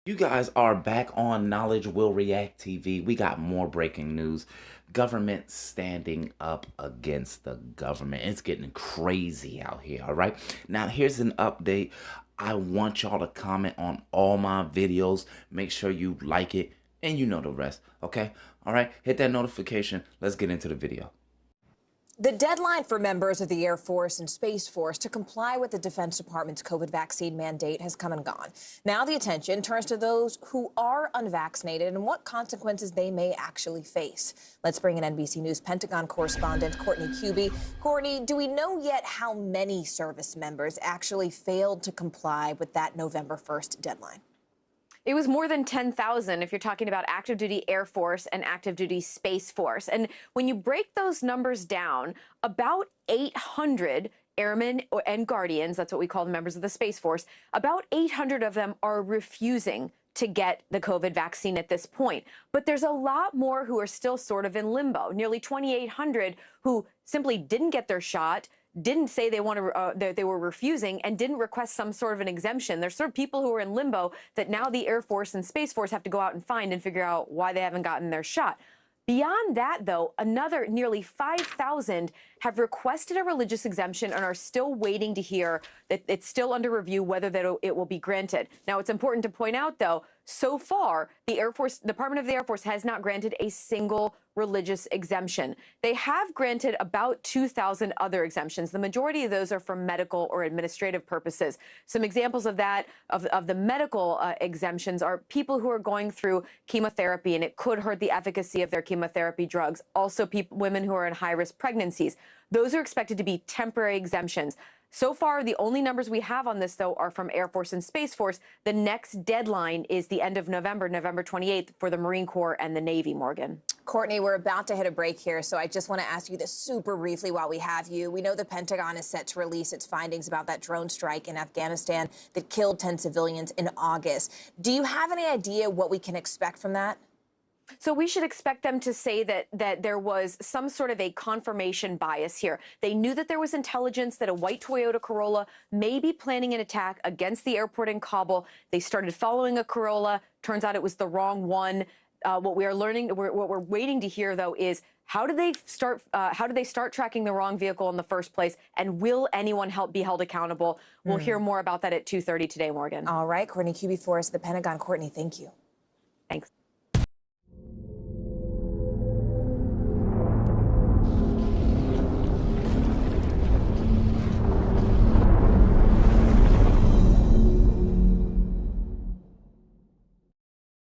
You guys are back on Knowledge Will React TV. We got more breaking news. Government standing up against the government. It's getting crazy out here, all right? Now, here's an update. I want y'all to comment on all my videos. Make sure you like it, and you know the rest, okay? All right, hit that notification. Let's get into the video. The deadline for members of the Air Force and Space Force to comply with the Defense Department's COVID vaccine mandate has come and gone. Now the attention turns to those who are unvaccinated and what consequences they may actually face. Let's bring in NBC News Pentagon correspondent Courtney Kube. Courtney, do we know yet how many service members actually failed to comply with that November 1st deadline? It was more than 10,000 if you're talking about active duty Air Force and active duty Space Force. And when you break those numbers down, about 800 airmen and guardians, that's what we call the members of the Space Force, about 800 of them are refusing to get the COVID vaccine at this point. But there's a lot more who are still sort of in limbo, nearly 2,800 who simply didn't get their shot, didn't say they want to, they were refusing, and didn't request some sort of an exemption. There's sort of people who are in limbo that now the Air Force and Space Force have to go out and find and figure out why they haven't gotten their shot. Beyond that, though, another nearly 5,000 have requested a religious exemption and are still waiting to hear that it's still under review whether it will be granted. Now, it's important to point out, though, so far, the Air Force, Department of the Air Force has not granted a single religious exemption. They have granted about 2,000 other exemptions. The majority of those are for medical or administrative purposes. Some examples of that, of the medical exemptions, are people who are going through chemotherapy and it could hurt the efficacy of their chemotherapy drugs. Also, women who are in high-risk pregnancies. Those are expected to be temporary exemptions. So far, the only numbers we have on this, though, are from Air Force and Space Force. The next deadline is the end of November, November 28th, for the Marine Corps and the Navy, Morgan. Courtney, we're about to hit a break here, so I just want to ask you this super briefly while we have you. We know the Pentagon is set to release its findings about that drone strike in Afghanistan that killed 10 civilians in August. Do you have any idea what we can expect from that? So we should expect them to say that there was some sort of a confirmation bias here. They knew that there was intelligence that a white Toyota Corolla may be planning an attack against the airport in Kabul. They started following a Corolla. Turns out it was the wrong one. What we are learning, what we're waiting to hear, though, is how did they start tracking the wrong vehicle in the first place, and will anyone be held accountable? We'll hear more about that at 2:30 today, Morgan. All right, Courtney Kube for us, the Pentagon. Courtney, thank you. Thanks.